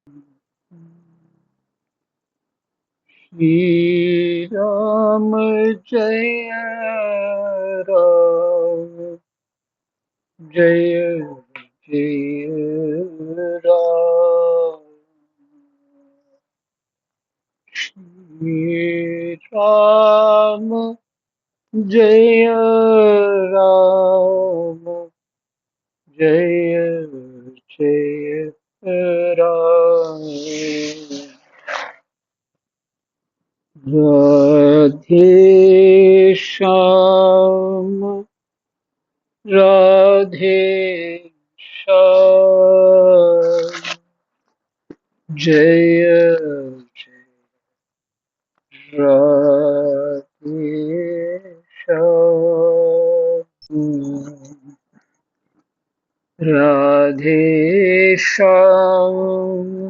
श्री राम जय राम जय जय राम। श्री राम जय राम जय जय राम। राधे श्याम राधे श्याम जय जय राधे श्याम। राधे श्याम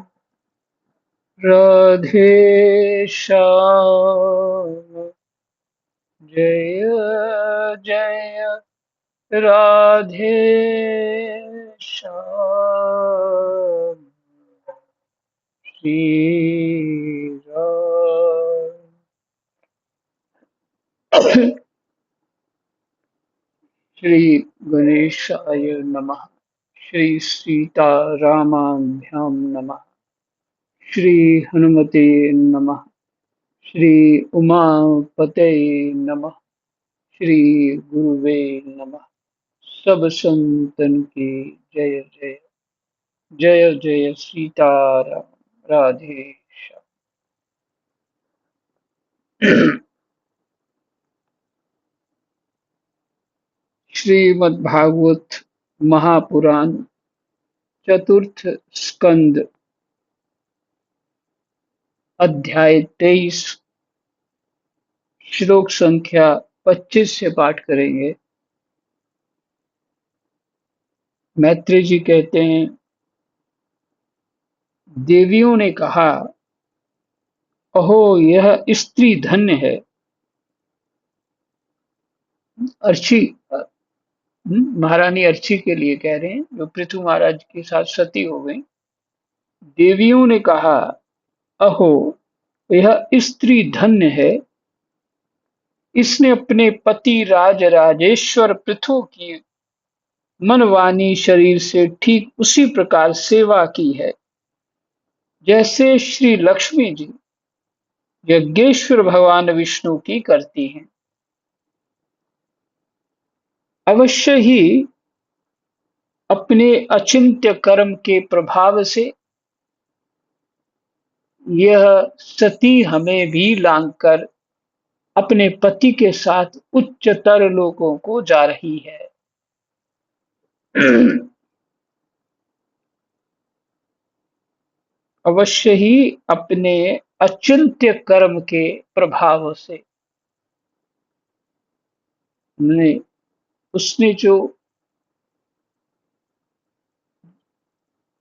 राधे श्याम जय जय राधे श्याम। श्री राम श्री गणेशाय नमः। श्री सीतारामाभ्यां नमः। श्री हनुमते नमः। श्री उमापते नमः। श्री गुरुवे नमः। सब संतन की जय जय। जय जय सीताराम। राधे श्याम। श्रीमद्भागवत महापुराण चतुर्थ स्कंद अध्याय 23 श्लोक संख्या 25 से पाठ करेंगे। मैत्री जी कहते हैं, देवियों ने कहा, अहो यह स्त्री धन्य है। अर्ची महारानी अर्ची के लिए कह रहे हैं, जो पृथु महाराज के साथ सती हो गई। देवियों ने कहा, अहो यह स्त्री धन्य है। इसने अपने पति राज राजेश्वर पृथु की मन वाणी शरीर से ठीक उसी प्रकार सेवा की है, जैसे श्री लक्ष्मी जी यज्ञेश्वर भगवान विष्णु की करती हैं। अवश्य ही अपने अचिंत्य कर्म के प्रभाव से यह सती हमें भी लांघकर अपने पति के साथ उच्चतर लोकों को जा रही है। अवश्य ही अपने अचिंत्य कर्म के प्रभाव से उसने जो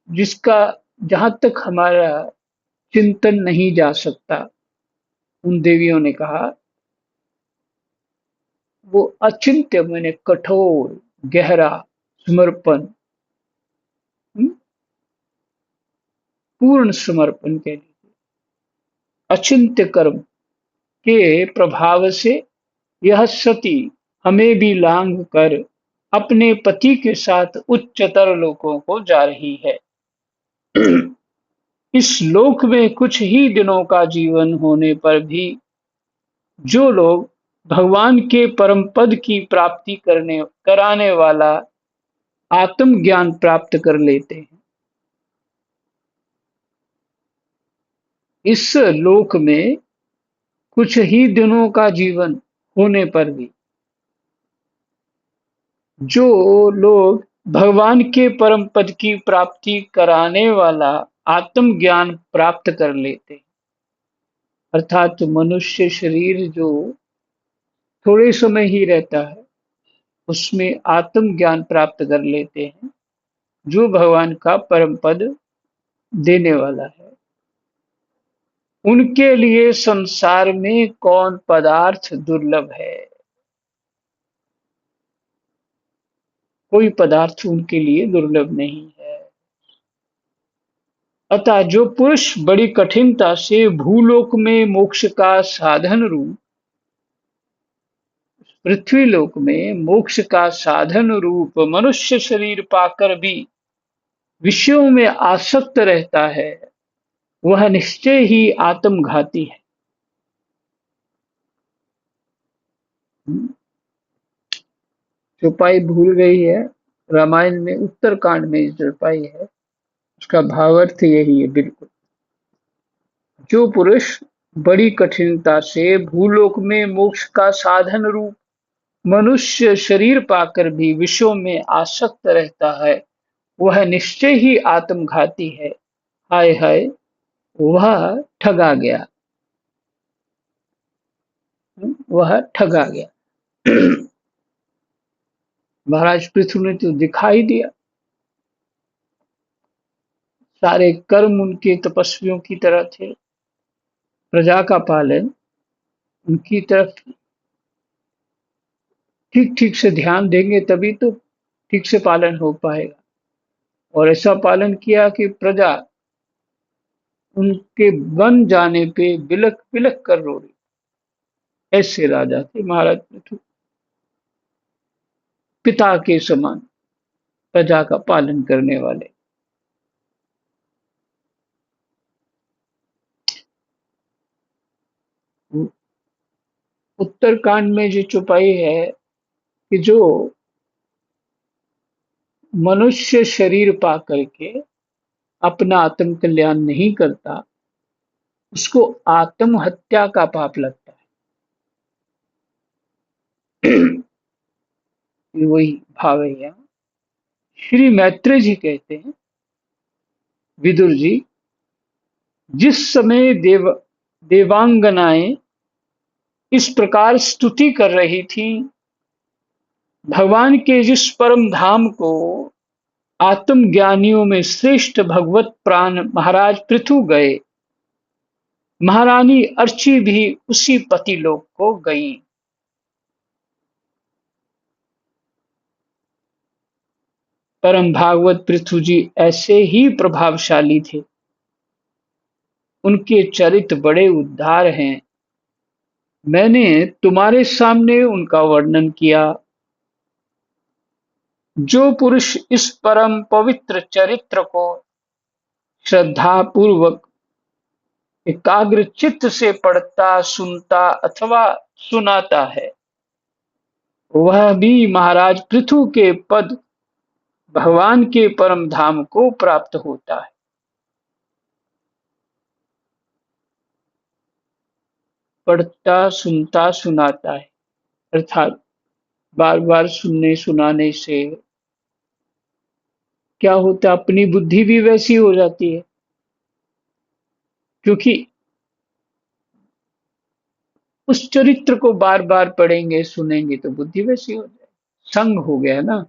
जिसका जहां तक हमारा चिंतन नहीं जा सकता, उन देवियों ने कहा, वो अचिंत्य माने कठोर गहरा समर्पण, पूर्ण समर्पण के लिए अचिंत्य कर्म के प्रभाव से यह सती हमें भी लांघ कर अपने पति के साथ उच्चतर लोकों को जा रही है। इस लोक में कुछ ही दिनों का जीवन होने पर भी जो लोग भगवान के परम पद की प्राप्ति करने कराने वाला आत्मज्ञान प्राप्त कर लेते हैं, इस लोक में कुछ ही दिनों का जीवन होने पर भी जो लोग भगवान के परम पद की प्राप्ति कराने वाला आत्मज्ञान प्राप्त कर लेते हैं, अर्थात मनुष्य शरीर जो थोड़े समय ही रहता है, उसमें आत्मज्ञान प्राप्त कर लेते हैं, जो भगवान का परम पद देने वाला है। उनके लिए संसार में कौन पदार्थ दुर्लभ है? कोई पदार्थ उनके लिए दुर्लभ नहीं है। अतः जो पुरुष बड़ी कठिनता से भूलोक में मोक्ष का साधन रूप पृथ्वीलोक में मोक्ष का साधन रूप मनुष्य शरीर पाकर भी विषयों में आसक्त रहता है, वह निश्चय ही आत्मघाती है। चौपाई भूल गई है। रामायण में उत्तरकांड में चौपाई है, उसका भावार्थ यही है बिल्कुल। जो पुरुष बड़ी कठिनता से भूलोक में मोक्ष का साधन रूप मनुष्य शरीर पाकर भी विषयों में आसक्त रहता है, वह निश्चय ही आत्मघाती है। हाय हाय, वह ठगा गया। वह ठगा गया। महाराज पृथु ने तो दिखाई दिया, सारे कर्म उनके तपस्वियों की तरह थे, प्रजा का पालन उनकी तरफ ठीक ठीक से ध्यान देंगे तभी तो ठीक से पालन हो पाएगा। और ऐसा पालन किया कि प्रजा उनके बन जाने पे बिलक बिलक कर रो रही। ऐसे राजा थे महाराज पृथु, पिता के समान प्रजा का पालन करने वाले। उत्तरकांड में जो चौपाई है कि जो मनुष्य शरीर पा करके अपना आत्म कल्याण नहीं करता, उसको आत्महत्या का पाप लगता है। ये वही भाव है यहाँ। श्री मैत्रेय जी कहते हैं, विदुर जी, जिस समय देवांगनाएं इस प्रकार स्तुति कर रही थी, भगवान के जिस परम धाम को आत्मज्ञानियों में श्रेष्ठ भगवत प्राण महाराज पृथु गए, महारानी अर्ची भी उसी पतिलोक को गईं। परम भागवत पृथु जी ऐसे ही प्रभावशाली थे। उनके चरित्र बड़े उदार हैं। मैंने तुम्हारे सामने उनका वर्णन किया। जो पुरुष इस परम पवित्र चरित्र को श्रद्धापूर्वक एकाग्र चित्त से पढ़ता, सुनता अथवा सुनाता है, वह भी महाराज पृथु के पद भगवान के परम धाम को प्राप्त होता है। पढ़ता, सुनता, सुनाता है, अर्थात बार बार सुनने सुनाने से क्या होता है, अपनी बुद्धि भी वैसी हो जाती है। क्योंकि उस चरित्र को बार बार पढ़ेंगे सुनेंगे तो बुद्धि वैसी हो जाए, संग हो गया ना।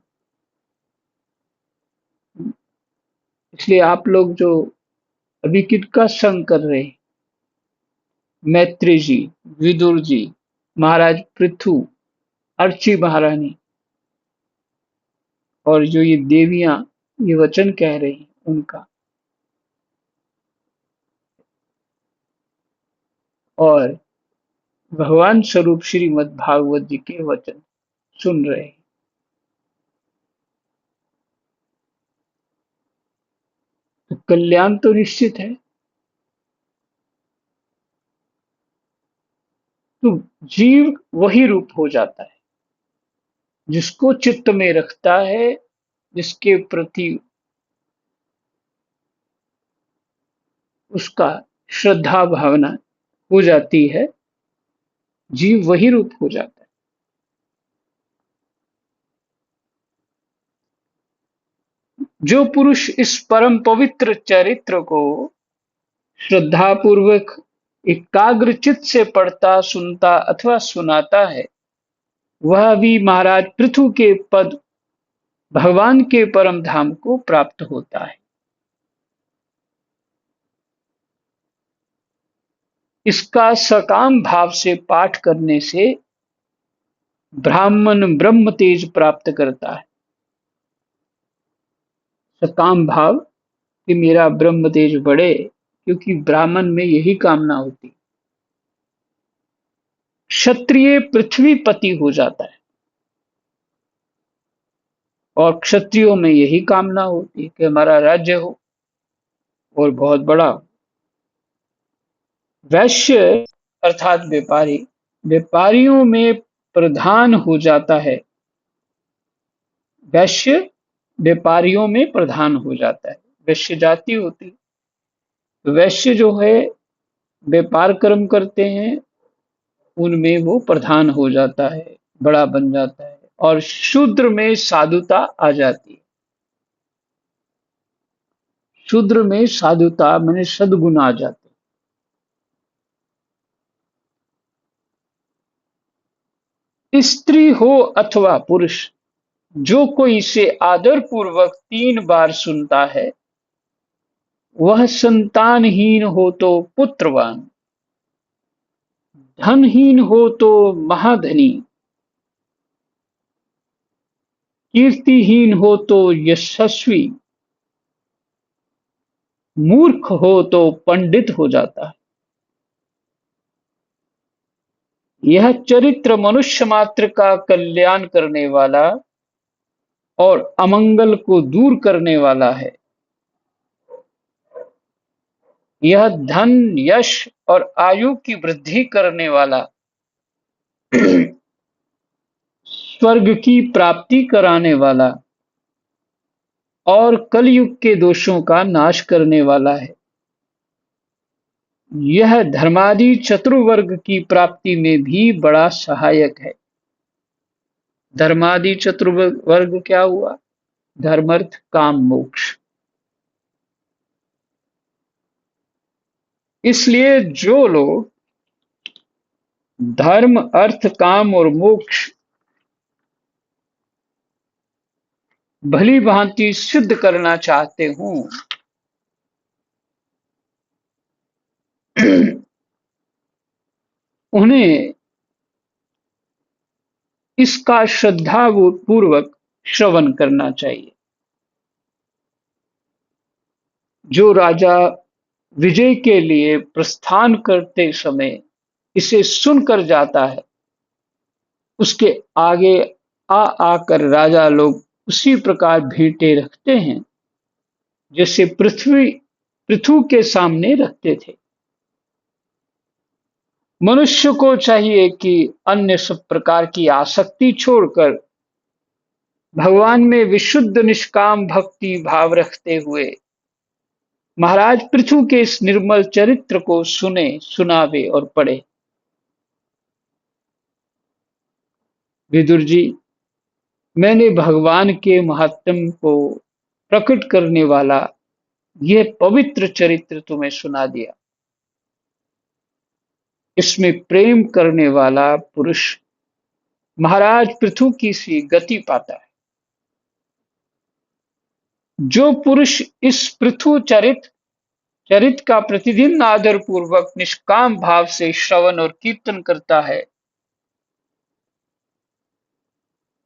इसलिए आप लोग जो अभी किसका संग कर रहे हैं, मैत्री जी, विदुर जी, महाराज पृथु, अर्ची महारानी और जो ये देवियां ये वचन कह रही हैं उनका, और भगवान स्वरूप श्रीमद् भागवत जी के वचन सुन रहे हैं, तो कल्याण तो निश्चित है। तो जीव वही रूप हो जाता है जिसको चित्त में रखता है, जिसके प्रति उसका श्रद्धा भावना हो जाती है, जीव वही रूप हो जाता है। जो पुरुष इस परम पवित्र चरित्र को श्रद्धापूर्वक एकाग्र चित्त से पढ़ता, सुनता अथवा सुनाता है, वह भी महाराज पृथु के पद भगवान के परम धाम को प्राप्त होता है। इसका सकाम भाव से पाठ करने से ब्राह्मण ब्रह्म तेज प्राप्त करता है। सकाम भाव कि मेरा ब्रह्म तेज बढ़े, क्योंकि ब्राह्मण में यही कामना होती। क्षत्रिय पृथ्वीपति हो जाता है और क्षत्रियों में यही कामना होती है कि हमारा राज्य हो और बहुत बड़ा हो। वैश्य अर्थात व्यापारी, व्यापारियों में प्रधान हो जाता है। वैश्य व्यापारियों में प्रधान हो जाता है। वैश्य जाति होती है, तो वैश्य जो है व्यापार कर्म करते हैं, उनमें वो प्रधान हो जाता है, बड़ा बन जाता है, और शूद्र में साधुता आ जाती है। शूद्र में साधुता माने सद्गुण आ जाते हैं। स्त्री हो अथवा पुरुष, जो कोई इसे आदर पूर्वक 3 बार सुनता है, वह संतानहीन हो तो पुत्रवान, धनहीन हो तो महाधनी, कीर्तिहीन हो तो यशस्वी, मूर्ख हो तो पंडित हो जाता है। यह चरित्र मनुष्य मात्र का कल्याण करने वाला और अमंगल को दूर करने वाला है। यह धन, यश और आयु की वृद्धि करने वाला, स्वर्ग की प्राप्ति कराने वाला और कलयुग के दोषों का नाश करने वाला है। यह धर्मादि चतुर्वर्ग की प्राप्ति में भी बड़ा सहायक है। धर्मादि चतुर्वर्ग क्या हुआ? धर्म, अर्थ, काम, मोक्ष। इसलिए जो लोग धर्म, अर्थ, काम और मोक्ष भली भांति सिद्ध करना चाहते हों, उन्हें इसका श्रद्धा पूर्वक श्रवण करना चाहिए। जो राजा विजय के लिए प्रस्थान करते समय इसे सुनकर जाता है, उसके आगे आ आकर राजा लोग उसी प्रकार भेंटे रखते हैं, जैसे पृथु के सामने रखते थे। मनुष्य को चाहिए कि अन्य सब प्रकार की आसक्ति छोड़कर भगवान में विशुद्ध निष्काम भक्ति भाव रखते हुए महाराज पृथु के इस निर्मल चरित्र को सुने, सुनावे और पढ़े। विदुर जी, मैंने भगवान के महात्म्य को प्रकट करने वाला यह पवित्र चरित्र तुम्हें सुना दिया। इसमें प्रेम करने वाला पुरुष महाराज पृथु की सी गति पाता है। जो पुरुष इस पृथु चरित का प्रतिदिन आदर पूर्वक निष्काम भाव से श्रवण और कीर्तन करता है,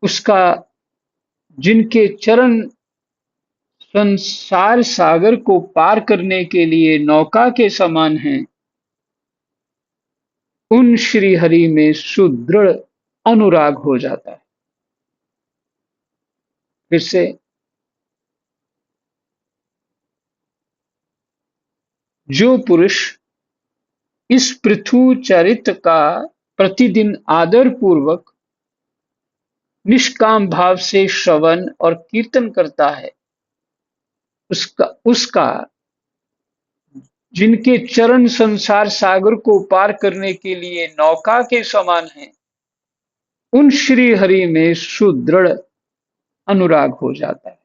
उसका जिनके चरण संसार सागर को पार करने के लिए नौका के समान हैं, उन श्री हरि में सुदृढ़ अनुराग हो जाता है। फिर से, जो पुरुष इस पृथु चरित का प्रतिदिन आदर पूर्वक निष्काम भाव से श्रवण और कीर्तन करता है, उसका जिनके चरण संसार सागर को पार करने के लिए नौका के समान हैं, उन श्री हरि में सुदृढ़ अनुराग हो जाता है।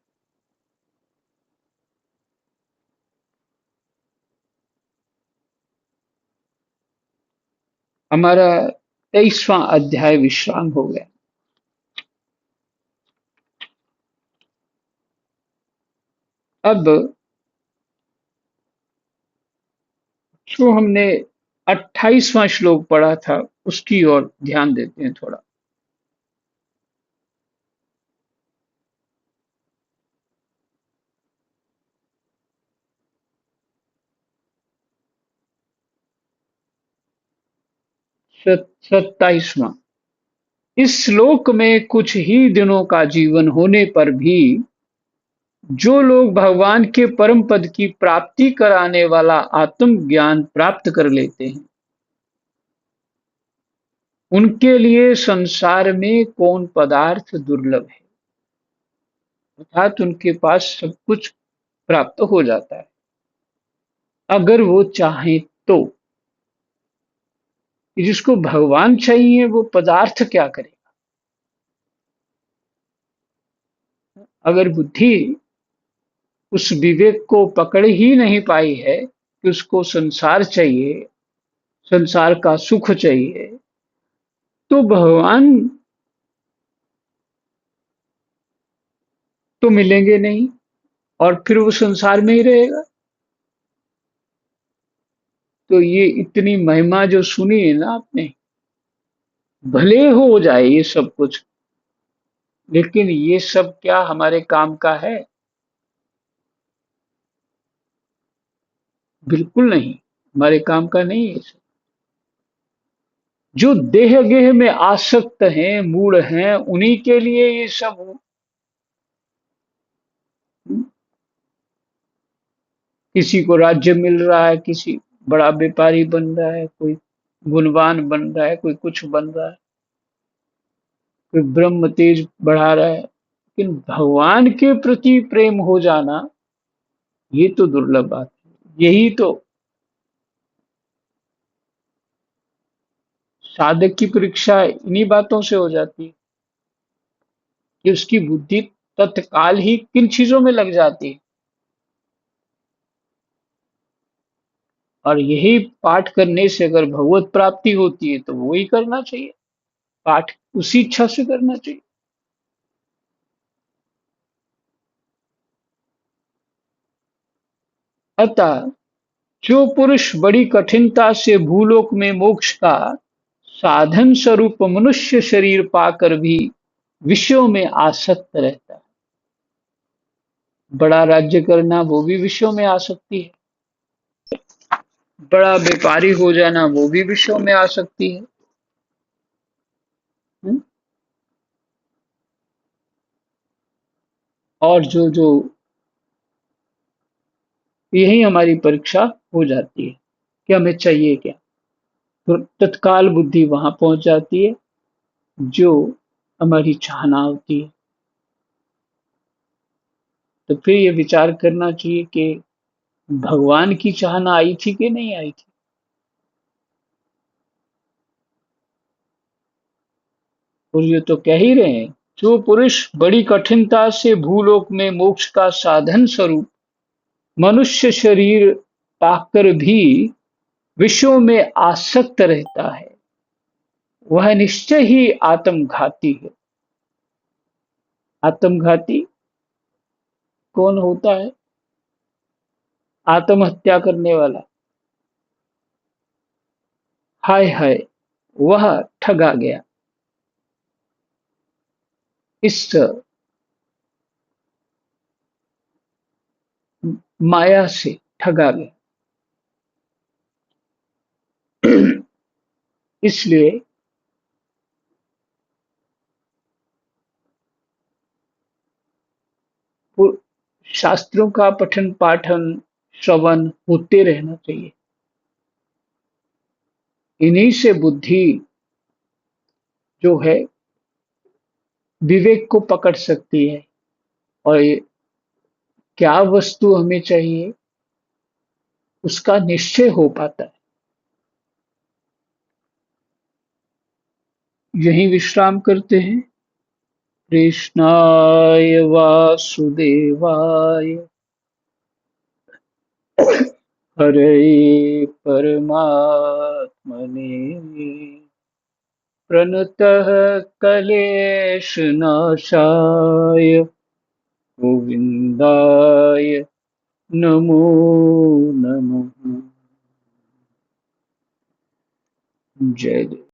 हमारा 23वां अध्याय विश्राम हो गया। अब जो हमने 28वां श्लोक पढ़ा था, उसकी ओर ध्यान देते हैं थोड़ा। 27वां। इस श्लोक में कुछ ही दिनों का जीवन होने पर भी जो लोग भगवान के परम पद की प्राप्ति कराने वाला आत्म ज्ञान प्राप्त कर लेते हैं, उनके लिए संसार में कौन पदार्थ दुर्लभ है। अर्थात उनके पास सब कुछ प्राप्त हो जाता है अगर वो चाहे तो। जिसको भगवान चाहिए वो पदार्थ क्या करे। अगर बुद्धि उस विवेक को पकड़ ही नहीं पाई है कि उसको संसार चाहिए, संसार का सुख चाहिए, तो भगवान तो मिलेंगे नहीं और फिर वो संसार में ही रहेगा। तो ये इतनी महिमा जो सुनी है ना आपने, भले हो जाए ये सब कुछ, लेकिन ये सब क्या हमारे काम का है? बिल्कुल नहीं, हमारे काम का नहीं है। जो देह गेह में आसक्त हैं, मूढ़ हैं, उन्हीं के लिए ये सब। किसी को राज्य मिल रहा है, किसी बड़ा व्यापारी बन रहा है, कोई गुणवान बन रहा है, कोई कुछ बन रहा है, कोई ब्रह्म तेज बढ़ा रहा है, लेकिन भगवान के प्रति प्रेम हो जाना ये तो दुर्लभ बात है। यही तो साधक की परीक्षा इन्हीं बातों से हो जाती है कि उसकी बुद्धि तत्काल ही किन चीजों में लग जाती है। और यही पाठ करने से अगर भगवत प्राप्ति होती है तो वो ही करना चाहिए, पाठ उसी इच्छा से करना चाहिए। अतः जो पुरुष बड़ी कठिनता से भूलोक में मोक्ष का साधन स्वरूप मनुष्य शरीर पाकर भी विषयों में आसक्त रहता है, बड़ा राज्य करना वो भी विषयों में आ सकती है, बड़ा व्यापारी हो जाना वो भी विषयों में आ सकती है। हुँ? और जो जो यही हमारी परीक्षा हो जाती है कि हमें चाहिए क्या। तो तत्काल बुद्धि वहां पहुंच जाती है जो हमारी चाहना होती है। तो फिर ये विचार करना चाहिए कि भगवान की चाहना आई थी कि नहीं आई थी। और ये तो कह ही रहे हैं, जो पुरुष बड़ी कठिनता से भूलोक में मोक्ष का साधन स्वरूप मनुष्य शरीर पाकर भी विषयों में आसक्त रहता है, वह निश्चय ही आत्मघाती है। आत्मघाती कौन होता है? आत्महत्या करने वाला। हाय हाय, वह ठगा गया, इस माया से ठगा गया। इसलिए शास्त्रों का पठन पाठन श्रवण होते रहना चाहिए। इन्हीं से बुद्धि जो है विवेक को पकड़ सकती है और ये क्या वस्तु हमें चाहिए उसका निश्चय हो पाता है। यही विश्राम करते हैं। कृष्णाय वासुदेवाय हरे परमात्मने प्रणतः क्लेशनाशाय गोविन्दाय नमो नमः। जय देव।